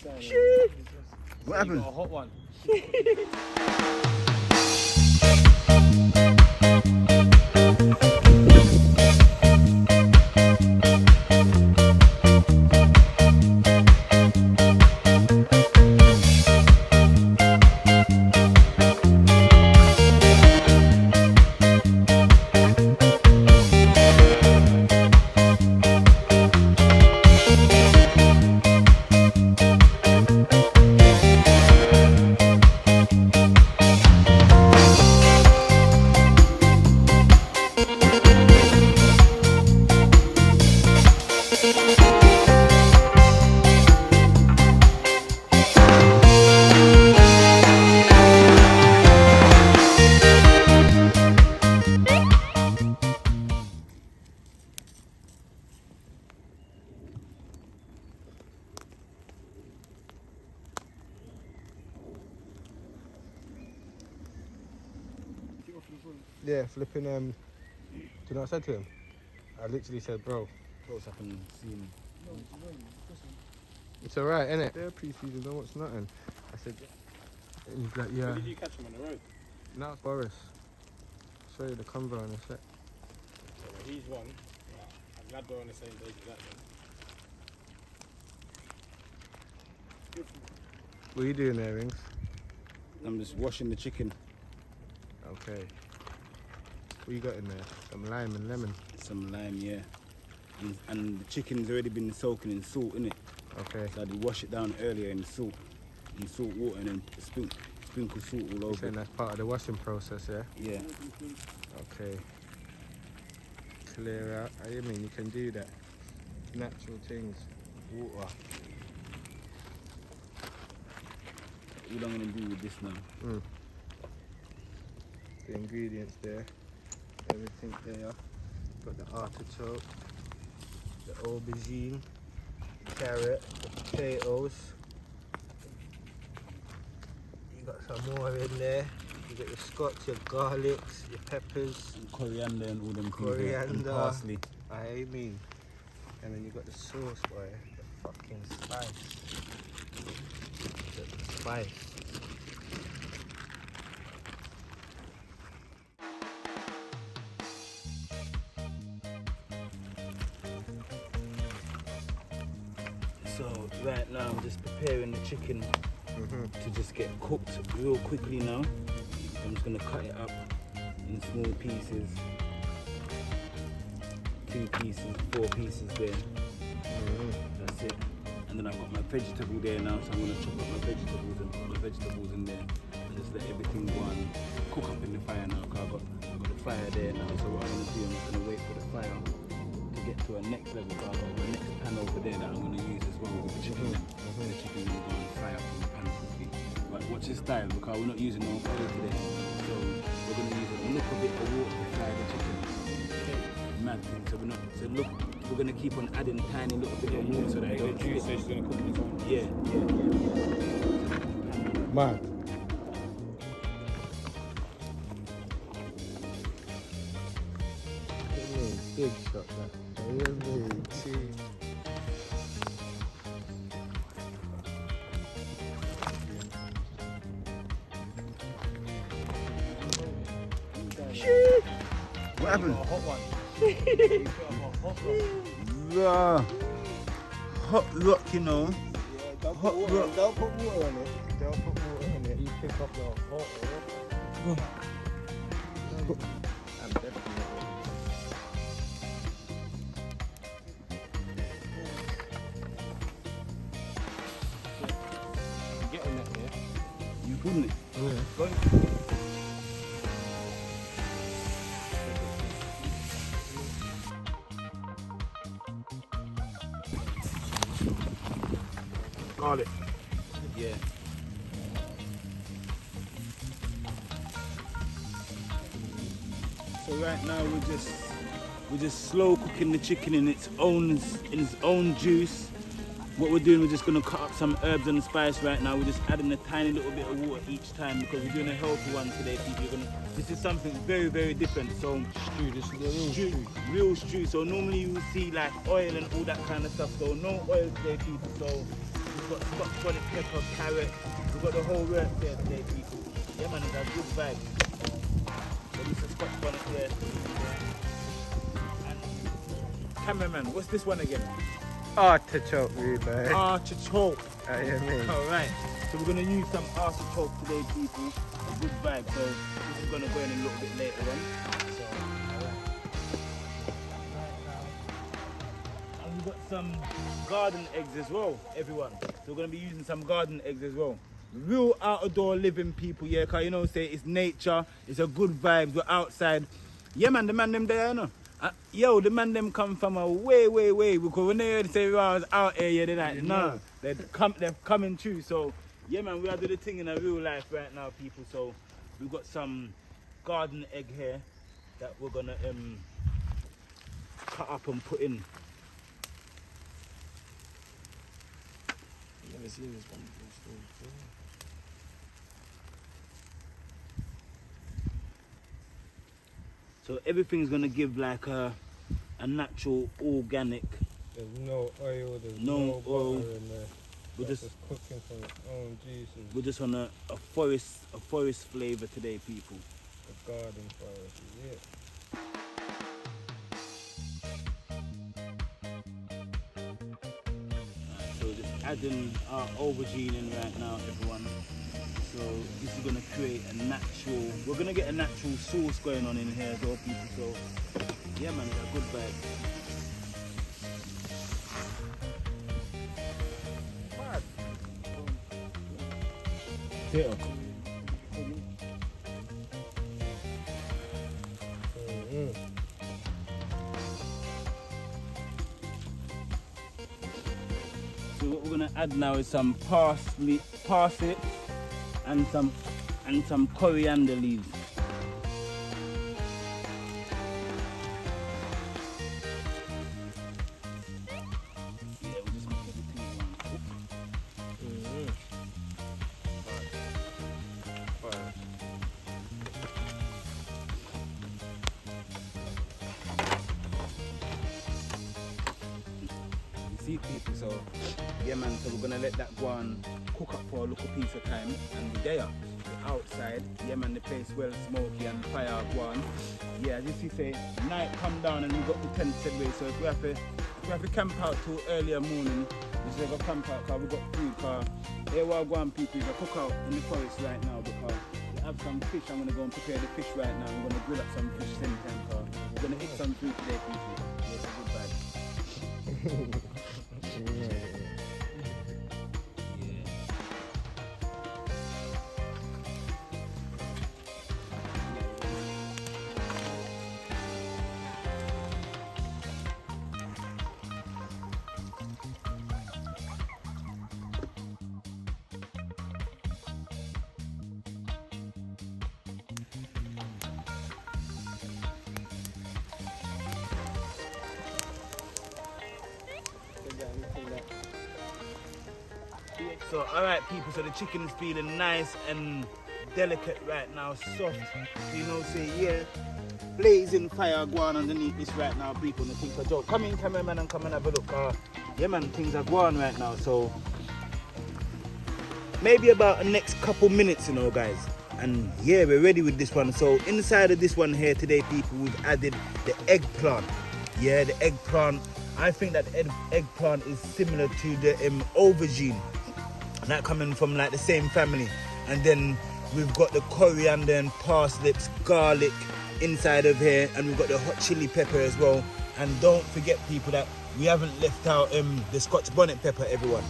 What happened? A hot one. Yeah, flipping. Do you know what I said to him? I literally said, bro, What's happened? Seeing. it's alright, innit? They're pre-season, no, it's nothing. I said, and he's like, yeah. Where did you catch him on the road? Now it's Boris. Show you the convo in a sec. So he's one. I'm glad we're on the same page with that then. What are you doing there, Rings? I'm just washing the chicken. Okay. What you got in there? Some lime and lemon. Some lime, yeah. And the chicken's already been soaking in salt, innit? Okay. So I did wash it down earlier in salt water, and then sprinkle salt all You're over. saying that's part of the washing process, yeah? Yeah. Okay. Clear out. I mean, you can do that. Natural things. Water. What I'm gonna do with this now? The ingredients there. Everything there. Got the artichoke, the aubergine, carrot, the potatoes. You got some more in there. You got your scotch, your garlics, your peppers, And coriander and all them things. coriander, And parsley. I mean. And then you got the sauce, boy. The fucking spice. The spice. So right now I'm just preparing the chicken to just get cooked real quickly now. I'm just gonna cut it up in small pieces. 2 pieces, 4 pieces there. That's it. And then I've got my vegetable there now, so I'm gonna chop up my vegetables and put my vegetables in there and just let everything go and cook up in the fire now. Cause I've got the fire there now, so what I'm gonna do, I'm just gonna wait for the fire to get to a next level. So I've got my next pan over there that I'm gonna use as well with the chicken. The chicken will go and fry up in the pan quickly. But watch this style, because we're not using no oil today. So we're gonna use a little bit of water to fry the chicken. Mad thing, so we're gonna keep on adding tiny little bit of water so that it The don't juice, stick. so she's going to cook it on. Yeah. Man. Big shot, man. What happened? A hot one. Yeah. Hot rock, you know. Don't Hot put water, rock. don't put water on it. Don't put water on it. You pick up the hot water. I'm definitely. I'm getting that there. You couldn't. Garlic. Yeah. So right now we're just slow cooking the chicken in its own juice. What we're doing, we're just gonna cut up some herbs and spice right now. We're just adding a tiny little bit of water each time because we're doing a healthy one today, people. This is something very, very different. So Stew, this is the real stew. real stew. So normally you will see like oil and all that kind of stuff. So no oil today, people. So we're we've got Scotch bonnet pepper, carrot. We've got the whole works there today, people. Yeah, man, it's a good vibe. So this is Scotch bonnet there. And cameraman, what's this one again? Artichoke, really. Artichoke. Yeah, man. Alright, so we're going to use some artichoke today, people. A good vibe, so this is going to go in a little bit later on. So, alright. And we've got some garden eggs as well, everyone. So we're going to be using some garden eggs as well. Real outdoor living people, yeah, because you know, say it's nature, it's a good vibe, we're outside. Yeah, man, the man them there, you know. Yo, the man them come from a way, because when they heard say I was out here, yeah, they're like, no, they're coming true. So, yeah, man, we are doing the thing in a real life right now, people. So, we've got some garden egg here that we're gonna cut up and put in. Never seen this one before. So everything's gonna give like a natural organic. There's no oil, there's No no oil. butter in there. We're That's just cooking from its own juices. we're just on a forest flavor today, people. The garden forest is it. So just adding our aubergine in right now, everyone. So this is gonna create a natural. We're gonna get a natural sauce going on in here as well, people. So yeah, man, it's a good vibe. Yeah. So what we're gonna add now is some parsley and some coriander leaves. Yeah, we'll just make everything see people, so yeah, man, so we're gonna let that go and cook up for a little piece of time, and we're there. We're outside, yeah, man, the place well smoky and fire go on. Yeah, as you say, night come down and we got the tent set away, so if we have to camp out till earlier morning, we should go camp out because we got food. Cause here we are going, people, is a cook out in the forest right now because we have some fish. I'm gonna go and prepare the fish right now. I'm gonna grill up some fish same time because we're gonna hit some food today, people. Yeah, it's a good vibe. So alright, people, so the chicken is feeling nice and delicate right now, soft. So you know, say yeah, blazing fire going underneath this right now, people. And think of Joe. Come in, cameraman, and come and have a look. Yeah, man, things are going right now. So maybe about the next couple minutes, you know, guys. And yeah, we're ready with this one. So inside of this one here today, people, we've added the eggplant. Yeah, the eggplant. I think that eggplant is similar to the aubergine. That coming from like the same family. And then we've got the coriander and parsnips, garlic inside of here, and we've got the hot chili pepper as well. And don't forget, people, that we haven't left out the Scotch bonnet pepper, everyone.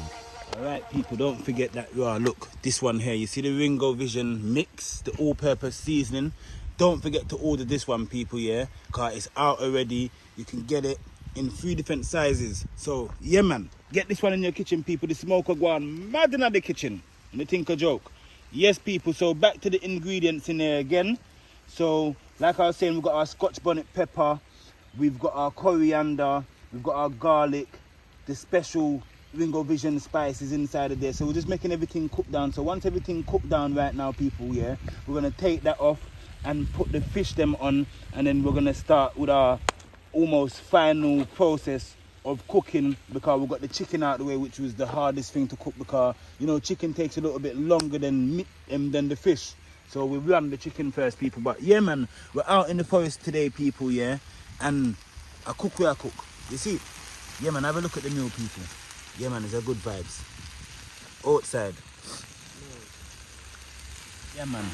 Alright, people, don't forget that. Look, this one here, you see the Ringo Vision mix, the all-purpose seasoning. Don't forget to order this one, people, yeah, because it's out already. You can get it in 3 different sizes. So yeah, man, get this one in your kitchen, people. The smoker go on mad in the kitchen, and the think a joke. Yes, people, so back to the ingredients in there again. So like I was saying, we've got our Scotch bonnet pepper, we've got our coriander, we've got our garlic, the special Ringo Vision spices inside of there. So we're just making everything cook down. So once everything cooked down right now, people, yeah, we're gonna take that off and put the fish them on, and then we're gonna start with our almost final process of cooking because we got the chicken out of the way, which was the hardest thing to cook because, you know, chicken takes a little bit longer than meat, than the fish. So we've done the chicken first, people. But yeah, man, we're out in the forest today, people, yeah? And I cook where I cook. You see? Yeah, man, have a look at the meal, people. Yeah, man, it's a good vibes. Outside. Yeah, man.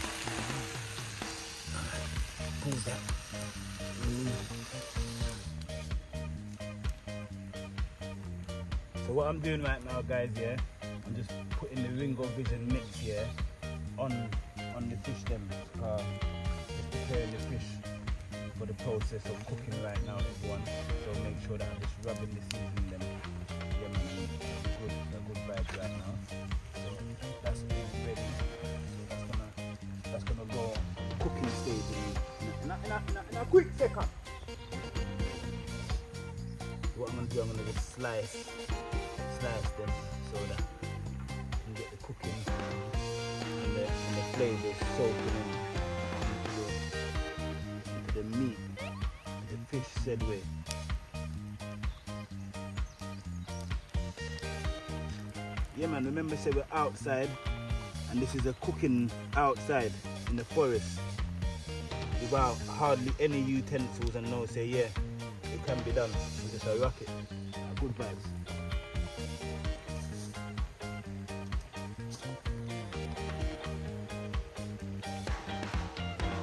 Who's that? So what I'm doing right now, guys, yeah, I'm just putting the Ringo Vision mix, yeah, on the fish them, just preparing the fish for the process of cooking right now, everyone. So make sure that I'm just rubbing the seasoning them. Yeah, man, they're good vibes right now. So that's all ready. So that's gonna go cooking stage in a quick second. What I'm gonna do, I'm gonna just slice them so that you can get the cooking and the flavors soaking into the meat, the fish said way. Yeah, man, remember say we're outside and this is a cooking outside in the forest without hardly any utensils, and no say yeah, it can be done. We just a rocket, a good vibes.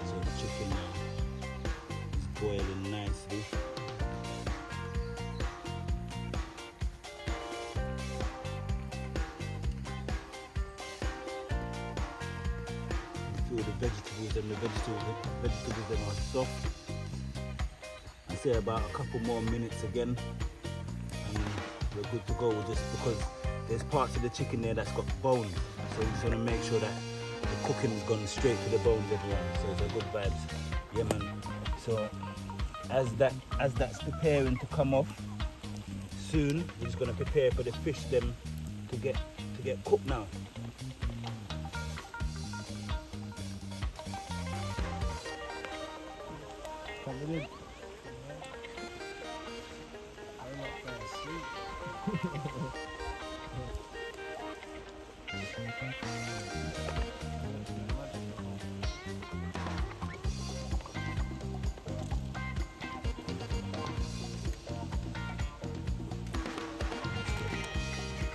So the chicken is boiling nicely. You feel the vegetables and the vegetables them are soft. I say about a couple more minutes again and we're good to go, just because there's parts of the chicken there that's got bones, so we just want to make sure that the cooking's gone straight to the bones, everyone. So it's a good vibes. Yeah, man. So as that's preparing to come off soon, we're just gonna prepare for the fish them to get cooked now.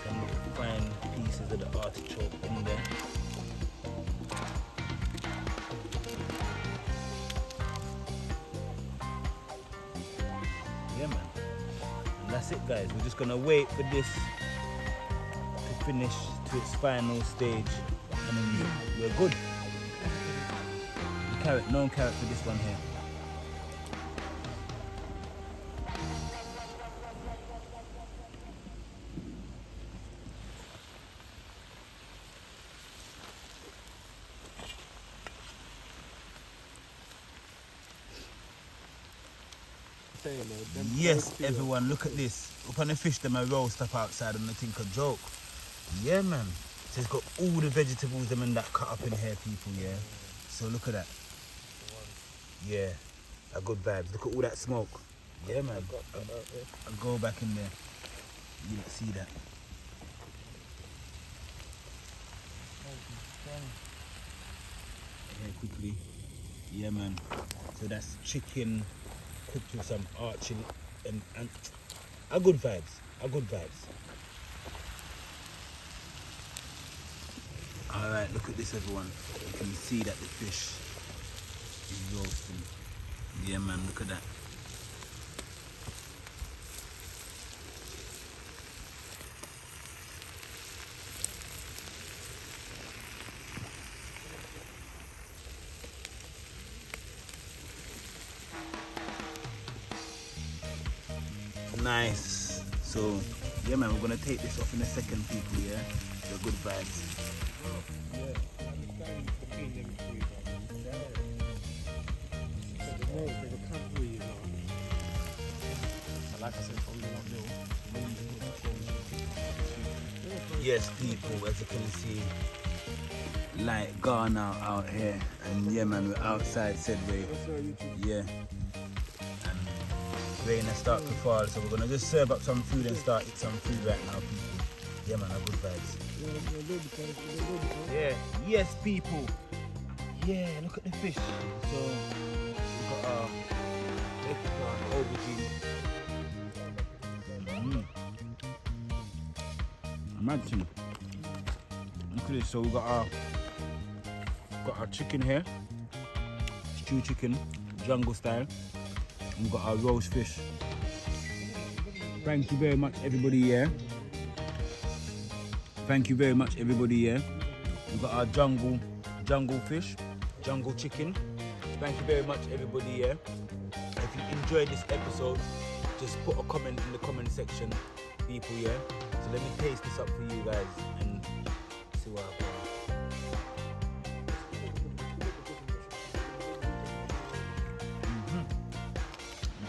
Some fine pieces of the artichoke in there. Yeah, man. And that's it, guys. We're just gonna wait for this to finish to its final stage, and then we're good. No carrot for this one here. Yes, everyone, look at this. Up on the fish, them a roast up outside and I think a joke. Yeah, man. So it's got all the vegetables them and that cut up in here, people, yeah. So look at that. Yeah, a good vibes. Look at all that smoke. Yeah, man. I'll go back in there. You don't see that. Here quickly. Yeah, man. So that's chicken cooked with some arching and a good vibes. A good vibes. Alright, look at this, everyone. You can see that the fish is roasting. Yeah, man, look at that. Nice. So, yeah, man, we're gonna take this off in a second, people, yeah? The good vibes. Like I said, yes, people, as you can see, light gone out here, and yeah, man, we're outside Sedway. Yeah, and rain has started to fall, so we're gonna just serve up some food and start eat some food right now, people. Yeah, man, good vibes. Yeah, yes, people. Yeah, look at the fish. So we got our aubergine. Imagine. Look at this. So we got our chicken here, stew chicken, jungle style. And we got our roast fish. Thank you very much, everybody here. Thank you very much, everybody here. We got our jungle fish, jungle chicken. Thank you very much, everybody here. If you enjoyed this episode, just put a comment in the comment section, people. Yeah. So let me taste this up for you guys and see what happens.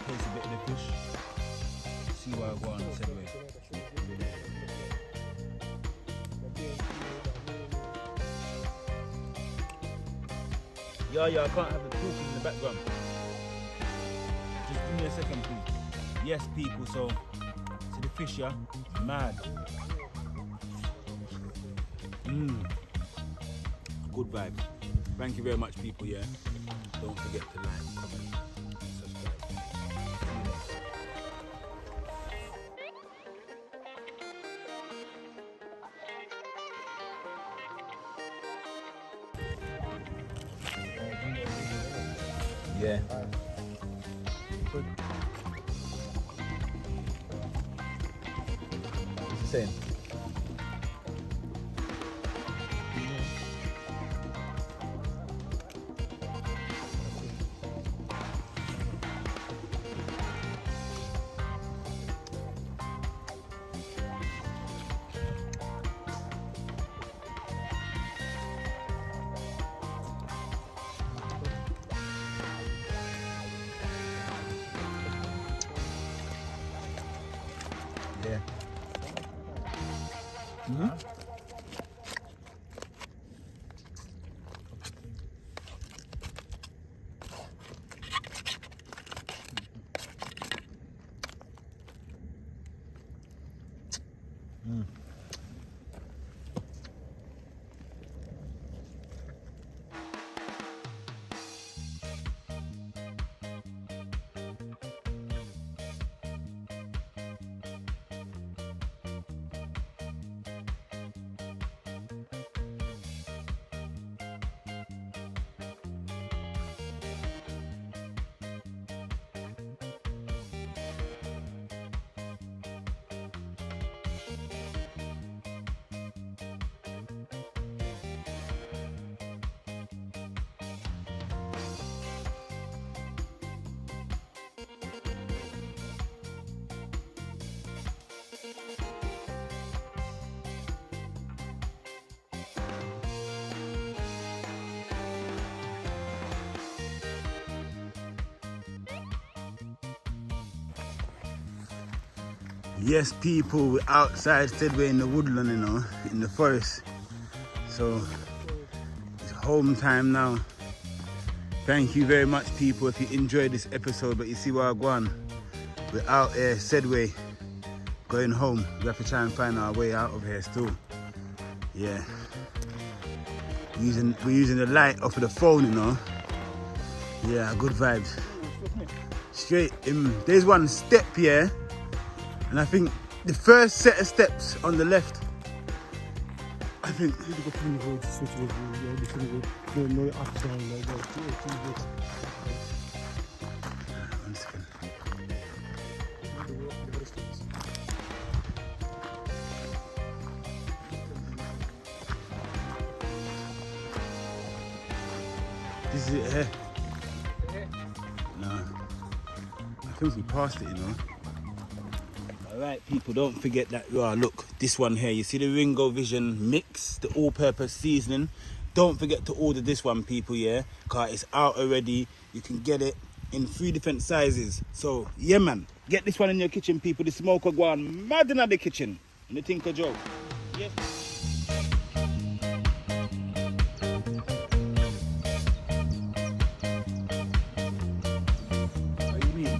Taste a bit of the fish. See what I go on this anyway. Yeah, I can't have the talking in the background. Just give me a second, please. Yes, people, so see the fish, yeah? Mad. Good vibes. Thank you very much, people, yeah? Don't forget to like, comment, subscribe. Yeah. What's he saying? Yeah. Yes, people, we're outside Sedway in the woodland, you know, in the forest. So it's home time now. Thank you very much, people, if you enjoyed this episode. But you see where I go on. We're out here, Sedway, going home. We have to try and find our way out of here still. Yeah. We're using the light off of the phone, you know. Yeah, good vibes. Straight, there's one step here. And I think the first set of steps on the left, I think. One second. This is it here. No. I think we passed it, you know. Alright, people, don't forget that. Look, this one here, you see the Ringo Vision mix, the all-purpose seasoning. Don't forget to order this one, people, yeah, because it's out already. You can get it in 3 different sizes. So yeah, man, get this one in your kitchen, people. The smoker go on mad in the kitchen. And the Tinker Joe. Yes. What do you mean?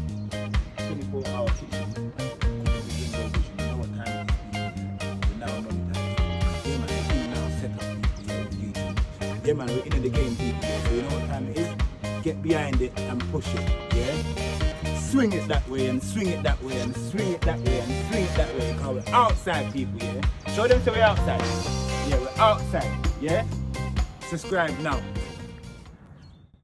Yeah man, we're in the game people, yeah? So you know what time it is? Get behind it and push it, yeah? Swing it that way and swing it that way and swing it that way and swing it that way, because we're outside people, yeah? Show them so we're outside. Yeah, we're outside, yeah? Subscribe now.